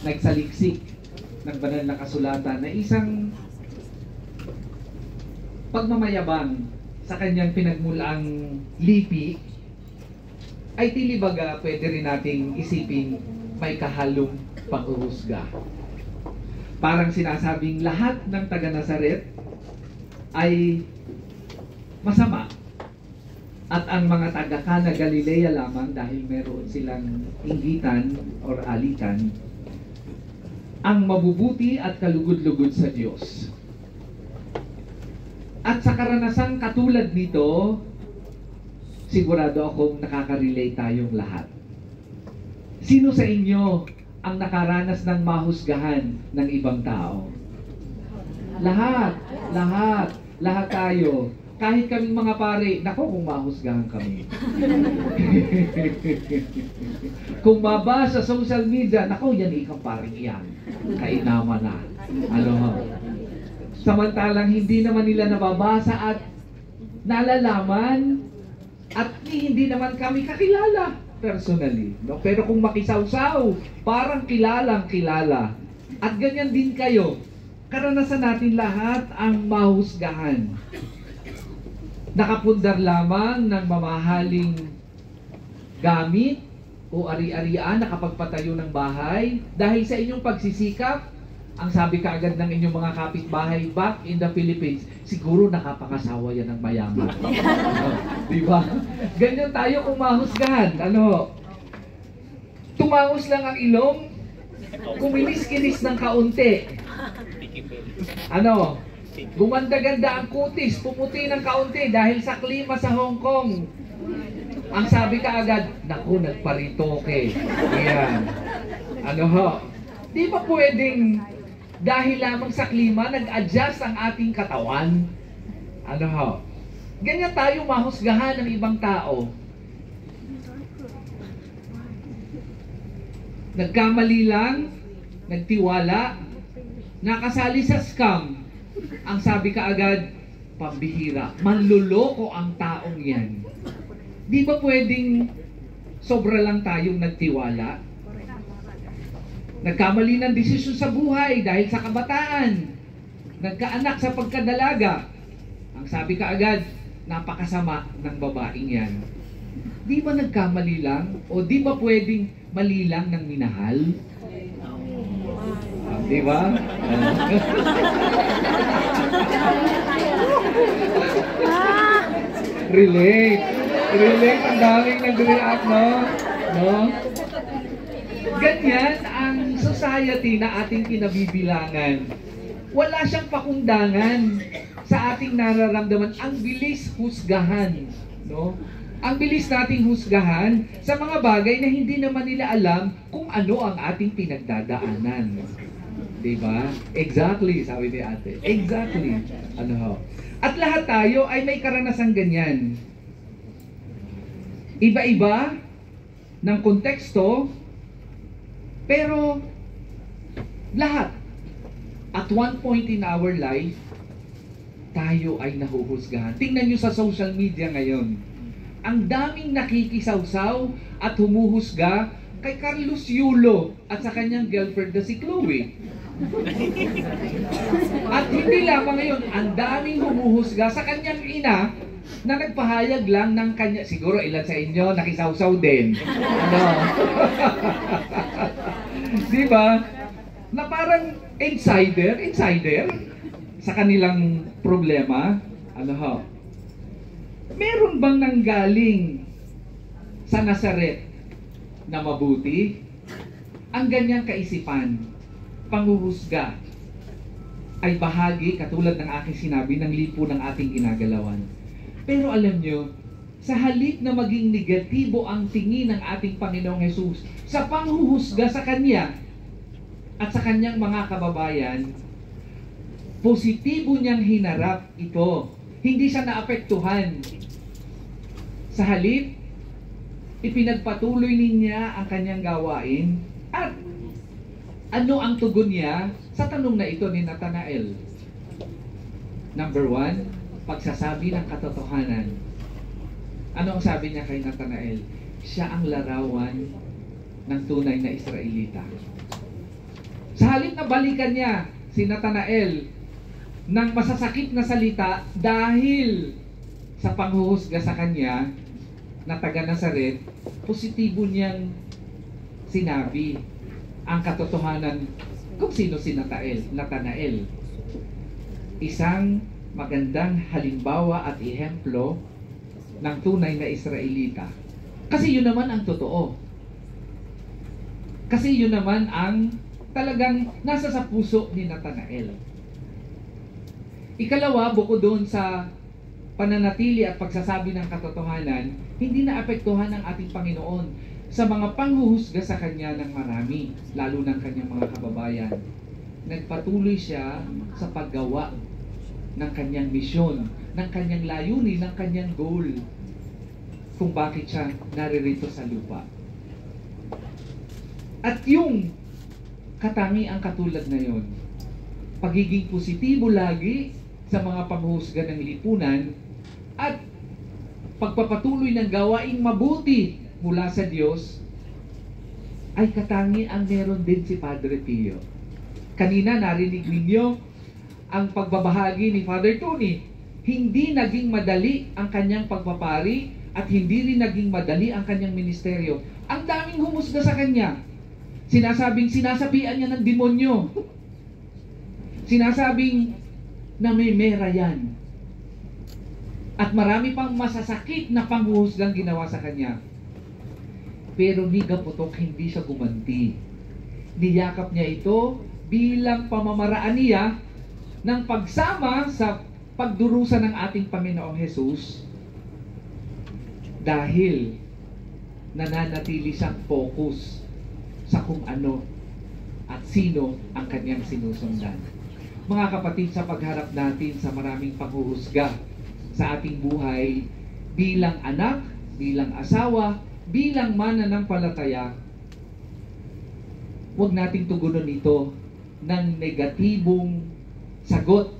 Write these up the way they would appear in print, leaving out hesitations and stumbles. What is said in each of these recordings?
nagsaliksik ng banal na kasulatan na isang pagmamayabang sa kanyang pinagmulaang lipi, ay tilibaga pwede rin nating isipin may kahalong panghuhusga. Parang sinasabing lahat ng taga-Nazaret ay masama at ang mga taga-Cana Galilea lamang dahil meron silang inggitan or alitan ang mabubuti at kalugod-lugod sa Diyos. At sa karanasang katulad nito, sigurado akong nakaka-relate tayong lahat. Sino sa inyo ang nakaranas ng mahusgahan ng ibang tao? Lahat, lahat, lahat tayo. Kahit kaming mga pare, nako kung mahusgahan kami. Kung maba sa social media, nako yan ikang paring yan. Kainaman na. Ano? Samantalang hindi naman nila nababasa at nalalaman at hindi naman kami kakilala personally. No? Pero kung makisawsaw, parang kilalang kilala. At ganyan din kayo. Karanasan natin lahat ang mahusgahan. Nakapundar lamang ng mamahaling gamit o ari-arian nakapagpatayo ng bahay dahil sa inyong pagsisikap. Ang sabi kaagad ng inyong mga kapitbahay back in the Philippines, siguro nakapangasawa yan ng mayaman. Diba? Ganyan tayo kung mahusgahan. Ano? Tumangos lang ang ilong, kuminis-kinis ng kaunti. Ano? Gumanda-ganda ang kutis, pumuti ng kaunti dahil sa klima sa Hong Kong. Ang sabi kaagad, naku, nagparitoke. Ayan. Ano ho? Di ba pwedeng dahil lamang sa klima, nag-adjust ang ating katawan? Ano ho? Ganyan tayo mahusgahan ng ibang tao. Nagkamali lang, nagtiwala, nakasali sa scam. Ang sabi kaagad, pambihira, manluloko ang taong yan. Di ba pwedeng sobra lang tayong nagtiwala? Nagkamali ng desisyon sa buhay dahil sa kabataan. Nagkaanak sa pagkadalaga. Ang sabi kaagad, napakasama ng babaeng yan. Di ba nagkamali lang? O di ba pwedeng mali lang ng minahal? Di ba? Relate. Relate. Ang daming nag-react, no? No? Ganyan ang society na ating kinabibilangan. Wala siyang pakundangan sa ating nararamdaman. Ang bilis husgahan, no? Ang bilis nating husgahan sa mga bagay na hindi naman nila alam kung ano ang ating pinagdadaanan. Diba? Exactly, sabi ni ate. Exactly. Ano ho? At lahat tayo ay may karanasang ganyan. Iba-iba ng konteksto, pero lahat, at one point in our life, tayo ay nahuhusgahan. Tingnan nyo sa social media ngayon. Ang daming nakikisawsaw at humuhusga kay Carlos Yulo at sa kanyang girlfriend na si Chloe. At hindi lamang ngayon, ang daming humuhusga sa kanyang ina na nagpahayag lang ng kanya, siguro ilan sa inyo nakisawsaw din. Ano? Diba? Na parang insider sa kanilang problema. Ano ho? Meron bang nanggaling sa Nazaret na mabuti? Ang ganyang kaisipan, panghuhusga, ay bahagi, katulad ng aking sinabi, ng lipo ng ating ginagalawan. Pero alam nyo, sa halip na maging negatibo ang tingin ng ating Panginoong Jesus sa panghuhusga sa Kanya at sa Kanyang mga kababayan, positibo niyang hinarap ito. Hindi siya naapektuhan. Sa halip, ipinagpatuloy niya ang kanyang gawain. At ano ang tugon niya sa tanong na ito ni Nathanael? Number 1, pagsasabi ng katotohanan. Ano ang sabi niya kay Nathanael? Siya ang larawan ng tunay na Israelita. Sa halip na balikan niya si Natanael ng masasakit na salita dahil sa panghuhusga sa kanya na taga Nazaret, positibo niyang sinabi ang katotohanan kung sino si Natanael. Isang magandang halimbawa at ehemplo ng tunay na Israelita. Kasi yun naman ang totoo. Kasi yun naman ang talagang nasa sa puso ni Natanael. Ikalawa, bukod doon sa pananatili at pagsasabi ng katotohanan, hindi naapektuhan ng ating Panginoon sa mga panghuhusga sa Kanya ng marami, lalo ng Kanyang mga kababayan. Nagpatuloy siya sa paggawa ng Kanyang misyon, ng Kanyang layunin, ng Kanyang goal, kung bakit siya naririto sa lupa. At yung katangiang katulad na yon, pagiging positibo lagi sa mga panghuhusga ng lipunan at pagpapatuloy ng gawaing mabuti mula sa Diyos, ay katangiang meron din si Padre Pio. Kanina narinig ninyo ang pagbabahagi ni Father Tony. Hindi naging madali ang kanyang pagpapari at hindi rin naging madali ang kanyang ministeryo. Ang daming humusga sa kanya. Sinasabing sinasapian niya ng demonyo. Sinasabing na may mera yan. At marami pang masasakit na panghuhusgang ginawa sa kanya. Pero ni Gaputok hindi siya gumanti. Niyakap niya ito bilang pamamaraan niya ng pagsama sa pagdurusa ng ating Panginoong Jesus dahil nananatili siyang focus sa kung ano at sino ang kanyang sinusundan. Mga kapatid, sa pagharap natin sa maraming panghuhusga sa ating buhay bilang anak, bilang asawa, bilang mananampalataya, huwag nating tugunan ito ng negatibong sagot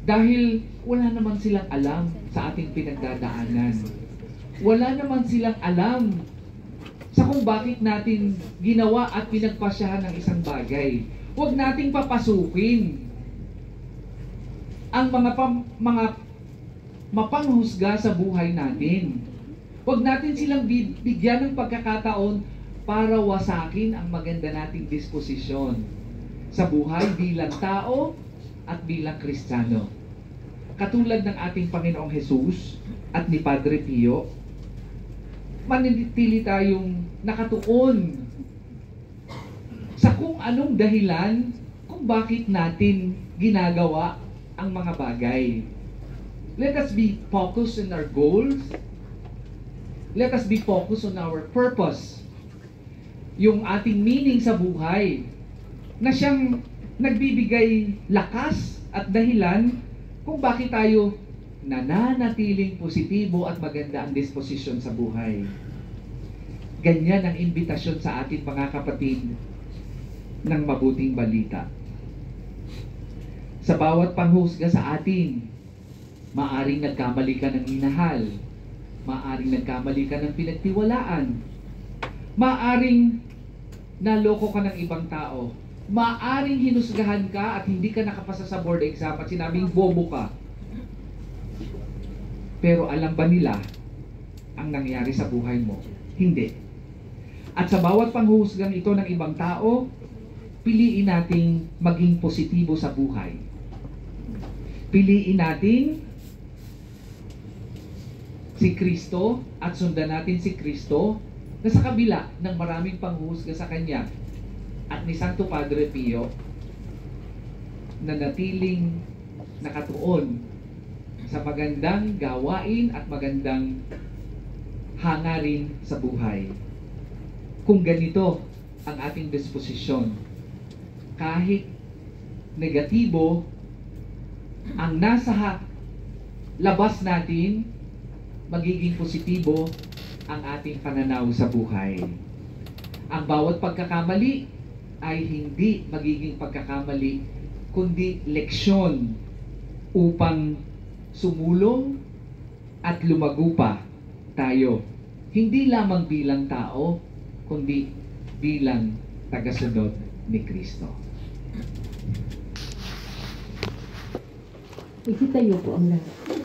dahil wala naman silang alam sa ating pinagdadaanan. Wala naman silang alam sa kung bakit natin ginawa at pinagpasyahan ng isang bagay. Huwag nating papasukin ang mga mapanghusga sa buhay natin. Huwag natin silang bigyan ng pagkakataon para wasakin ang maganda nating disposisyon sa buhay bilang tao at bilang Kristiyano. Katulad ng ating Panginoong Jesus at ni Padre Pio, manitili tayong nakatuon sa kung anong dahilan kung bakit natin ginagawa ang mga bagay. Let us be focused on our goals. Let us be focused on our purpose. Yung ating meaning sa buhay na siyang nagbibigay lakas at dahilan kung bakit tayo nananatiling positibo at maganda ang disposisyon sa buhay. Ganyan ang imbitasyon sa ating mga kapatid ng mabuting balita. Sa bawat panghusga sa atin, maaring nagkamali ka ng minahal, maaring nagkamali ka ng pinagtiwalaan, maaring naloko ka ng ibang tao, maaring hinusgahan ka at hindi ka nakapasa sa board exam at sinabing bobo ka. Pero alam ba nila ang nangyari sa buhay mo? Hindi. At sa bawat panghuhusgang ito ng ibang tao, piliin nating maging positibo sa buhay. Piliin natin si Kristo at sundan natin si Kristo na sa kabila ng maraming panghuhusga sa Kanya at ni Santo Padre Pio na natiling nakatuon sa magandang gawain at magandang hangarin sa buhay. Kung ganito ang ating disposisyon, kahit negatibo ang nasa labas natin, magiging positibo ang ating pananaw sa buhay. Ang bawat pagkakamali ay hindi magiging pagkakamali, kundi leksyon upang sumulong at lumago pa tayo. Hindi lamang bilang tao, kundi bilang tagasunod ni Kristo. Isitayo po ang lahat.